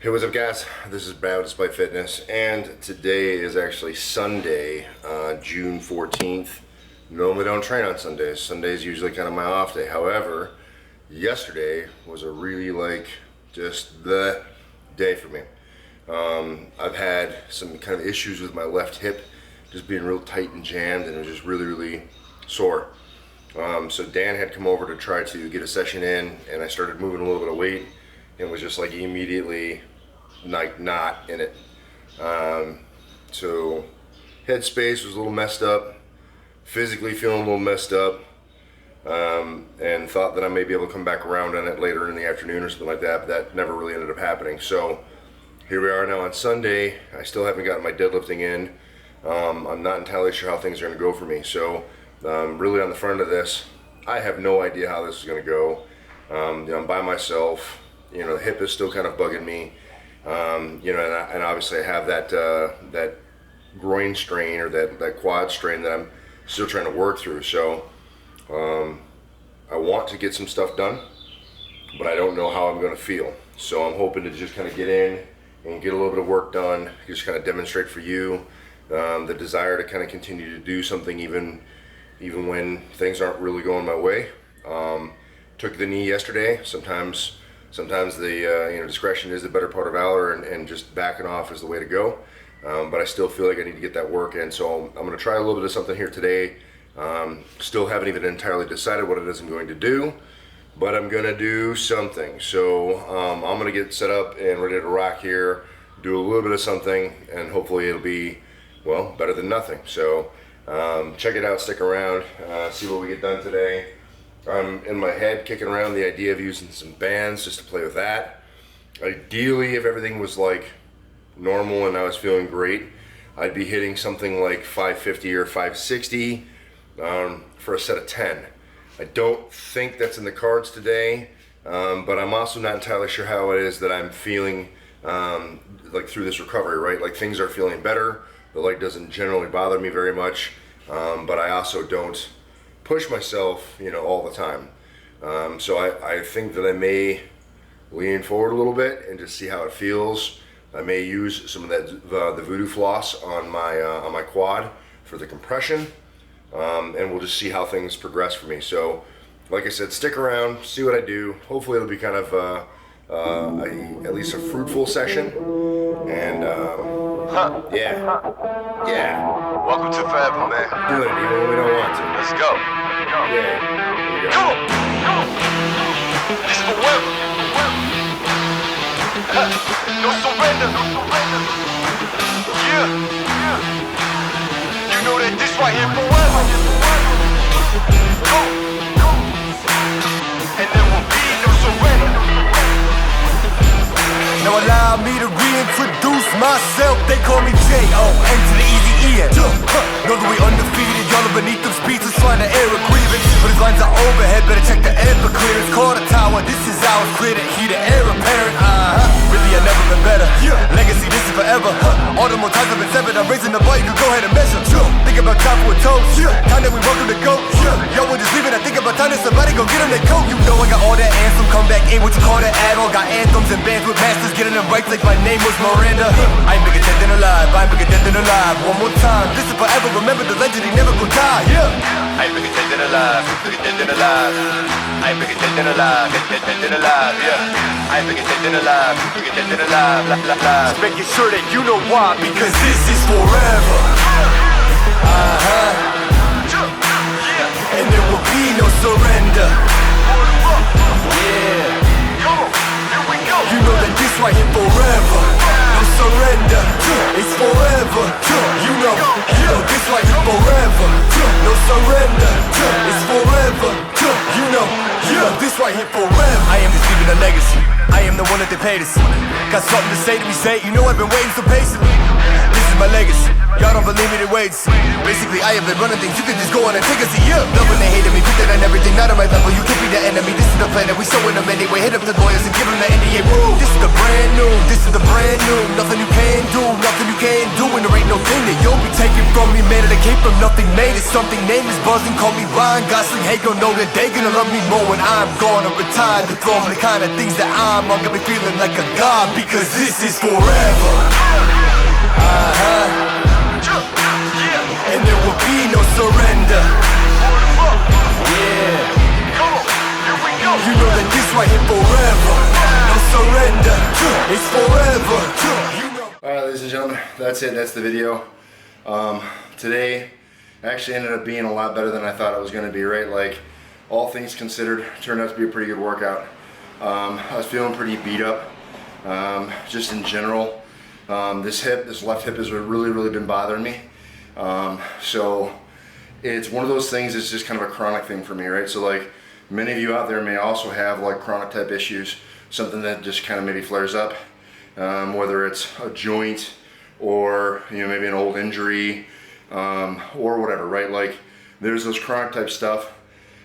Hey, what's up guys? This is Brad with Despite Fitness, and today is actually Sunday, June 14th. Normally don't train on Sundays. Sunday's usually kind of my off day. However, yesterday was a really just the day for me. I've had some kind of issues with my left hip, just being real tight and jammed, and it was just really sore. So Dan had come over to try to get a session in, and I started moving a little bit of weight, and was just immediately not in it. So headspace was a little messed up, physically feeling a little messed up, and thought that I may be able to come back around on it later in the afternoon or something like that, but that never really ended up happening. So here we are now on Sunday. I still haven't gotten my deadlifting in. I'm not entirely sure how things are going to go for me. So really on the front of this, I have no idea how this is going to go. I'm by myself. The hip is still kind of bugging me. And obviously I have that groin strain or that quad strain that I'm still trying to work through. So I want to get some stuff done, but I don't know how I'm going to feel. So I'm hoping to just kind of get in and get a little bit of work done, just kind of demonstrate for you the desire to kind of continue to do something even when things aren't really going my way. Took the knee yesterday. Sometimes the discretion is the better part of valor, and just backing off is the way to go. But I still feel like I need to get that work in, so I'm going to try a little bit of something here today. Still haven't even entirely decided what it is I'm going to do, but I'm going to do something. So I'm going to get set up and ready to rock here, do a little bit of something, and hopefully it'll be, well, better than nothing. So check it out, stick around, see what we get done today. I'm in my head kicking around the idea of using some bands just to play with that. Ideally, if everything was normal and I was feeling great, I'd be hitting something like 550 or 560 for a set of 10. I don't think that's in the cards today, but I'm also not entirely sure how it is that I'm feeling through this recovery, right? Things are feeling better. The leg doesn't generally bother me very much, but I also don't push myself, all the time. So I think that I may lean forward a little bit and just see how it feels. I may use some of that the voodoo floss on my quad for the compression, and we'll just see how things progress for me. So, like I said, stick around, see what I do. Hopefully, it'll be kind of at least a fruitful session. And yeah. Welcome to forever, man. Do it even when we don't want to. Let's go. Yeah. Come on. This is forever. No surrender. Yeah. You know that this right here forever. Go. And there will be no surrender. Now allow me to reintroduce myself. They call me J.O.N. to the easy E-N. Know that we undefeated, y'all are beneath them speeches trying to air a grievance. But his lines are overhead, better check the air for clearance. Call the tower, this is ours, clear the heat, the air apparent. Really I never been better. Legacy, this is forever. All the more times I've been severed, I'm raising the bar, you can go ahead and measure. Think about time for a toast. Time that we welcome to go. Yo, we're just leaving, I think about time that somebody go get them their coat. You know I got all that anthem, come back in, what you call that add-on. Got anthems and bands with masters, getting them right like my name was Miranda. I ain't bigger dead than alive, I ain't bigger dead than alive. One more time, this is forever, remember the legend, he never gon' die, yeah. I ain't bigger dead than alive, bigger dead than alive. I ain't bigger dead than alive, dead than alive, yeah. I ain't bigger dead than alive, bigger dead than alive, Just making sure that you know why, because this is forever. And there will be no surrender. Yeah. You know that this right here forever. No surrender. It's forever. You know this right here forever. No surrender. It's forever. You know this right here forever. I am just leaving a legacy. I am the one that they paid to see. Got something to say to me, say it. You know I've been waiting so patiently. This is my legacy. Y'all don't believe me, then wait and see. Basically, I have been running things. You can just go on and take a seat. Loving they hating me, put that on everything. Not on my level, you can't be the enemy. This is the plan that we showing them anyway. Hit up the lawyers and give them the NDA. Woo! This is the brand new. This is the brand new. Nothing you can do, nothing you can't do. And there ain't no thing that you'll be taking from me, man, and I came from nothing, made it something. Name is buzzing, call me Ryan Gosling. Hey, gon' know that they gonna love me more when I'm gone. I'm retired, the throne, the kind of things that I'm on, got me feeling like a god, because this is forever. And there will be no surrender. Yeah. You know that this right here forever. No surrender. It's forever. Alright, ladies and gentlemen, that's it. That's the video. Today actually ended up being a lot better than I thought it was going to be, right? Like, all things considered, turned out to be a pretty good workout. I was feeling pretty beat up, just in general. This left hip has really been bothering me. So it's one of those things that's just kind of a chronic thing for me, right? So like, many of you out there may also have like chronic type issues, something that just kind of maybe flares up, whether it's a joint or, you know, maybe an old injury, or whatever, right? Like, there's those chronic type stuff,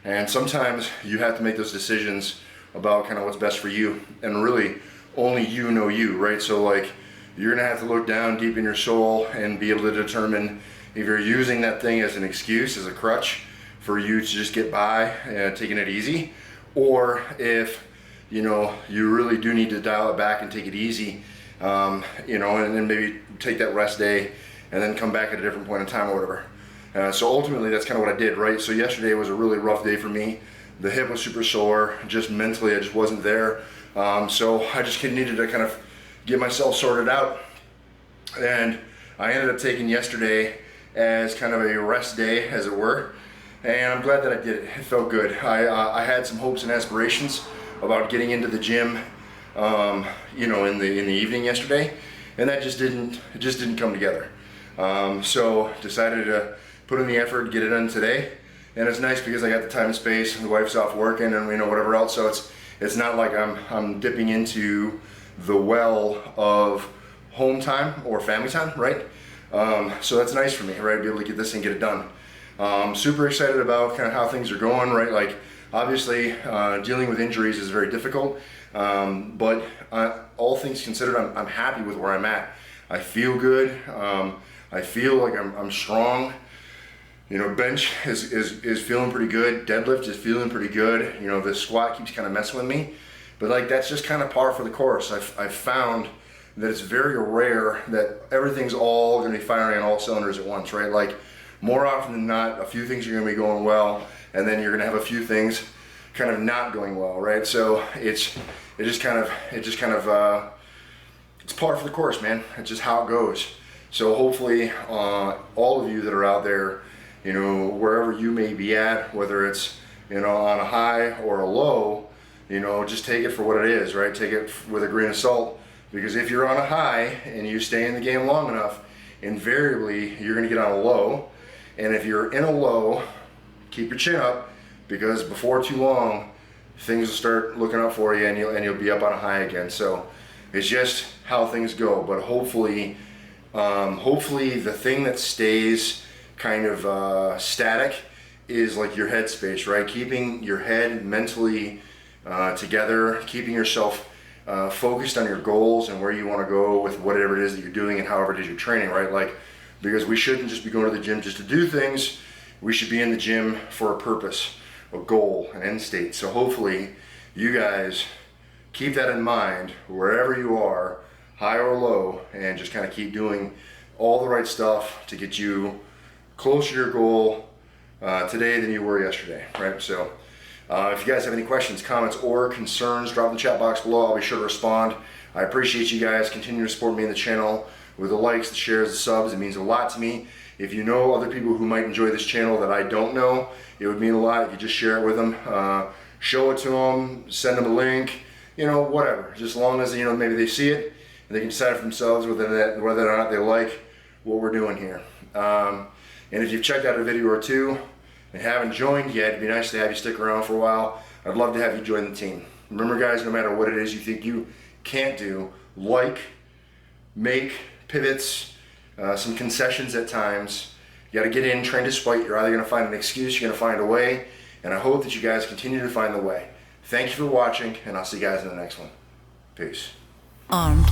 and sometimes you have to make those decisions about kind of what's best for you, and really only you know you, right? So like, you're gonna have to look down deep in your soul and be able to determine if you're using that thing as an excuse, as a crutch for you to just get by, taking it easy, or if, you know, you really do need to dial it back and take it easy, you know, and then maybe take that rest day and then come back at a different point in time or whatever. So ultimately, that's kind of what I did, right? So yesterday was a really rough day for me. The hip was super sore, just mentally I just wasn't there. So I just needed to kind of get myself sorted out. And I ended up taking yesterday as kind of a rest day, as it were. And I'm glad that I did it. It felt good. I had some hopes and aspirations about getting into the gym, you know, in the evening yesterday, and that just didn't come together. So decided to put in the effort, get it done today, and it's nice because I got the time and space, and the wife's off working, and you know, whatever else. So it's not like I'm dipping into the well of home time or family time, right? So that's nice for me, right? Be able to get this and get it done. Super excited about kind of how things are going, right? Like, obviously, dealing with injuries is very difficult, but all things considered, I'm happy with where I'm at. I feel good. I feel like I'm strong. You know, bench is feeling pretty good. Deadlift is feeling pretty good. You know, the squat keeps kind of messing with me, but like, that's just kind of par for the course. I've found that it's very rare that everything's all going to be firing on all cylinders at once, right? Like, more often than not, a few things are going to be going well, and then you're going to have a few things kind of not going well, right? So it's par for the course, man. It's just how it goes. So hopefully, all of you that are out there, you know, wherever you may be at, whether it's, you know, on a high or a low, you know, just take it for what it is, right? Take it with a grain of salt, because if you're on a high and you stay in the game long enough, invariably you're going to get on a low. And if you're in a low, keep your chin up, because before too long, things will start looking up for you, and you'll be up on a high again. So it's just how things go. But hopefully the thing that stays kind of static is like your head space, right? Keeping your head mentally together, keeping yourself focused on your goals and where you want to go with whatever it is that you're doing and however it is you're training, right? Like, because we shouldn't just be going to the gym just to do things. We should be in the gym for a purpose, a goal, an end state. So hopefully you guys keep that in mind wherever you are, high or low, and just kind of keep doing all the right stuff to get you closer to your goal today than you were yesterday, right? So if you guys have any questions, comments, or concerns, drop in the chat box below. I'll be sure to respond. I appreciate you guys. Continue to support me in the channel with the likes, the shares, the subs. It means a lot to me. If you know other people who might enjoy this channel that I don't know, it would mean a lot if you just share it with them. Show it to them, send them a link, you know, whatever. Just as long as, you know, maybe they see it and they can decide for themselves whether or not they like what we're doing here. And if you've checked out a video or two and haven't joined yet, it'd be nice to have you stick around for a while. I'd love to have you join the team. Remember, guys, no matter what it is you think you can't do, make pivots, some concessions at times. You got to get in, train despite. You're either going to find an excuse, you're going to find a way, and I hope that you guys continue to find the way. Thank you for watching, and I'll see you guys in the next one. Peace. Armed.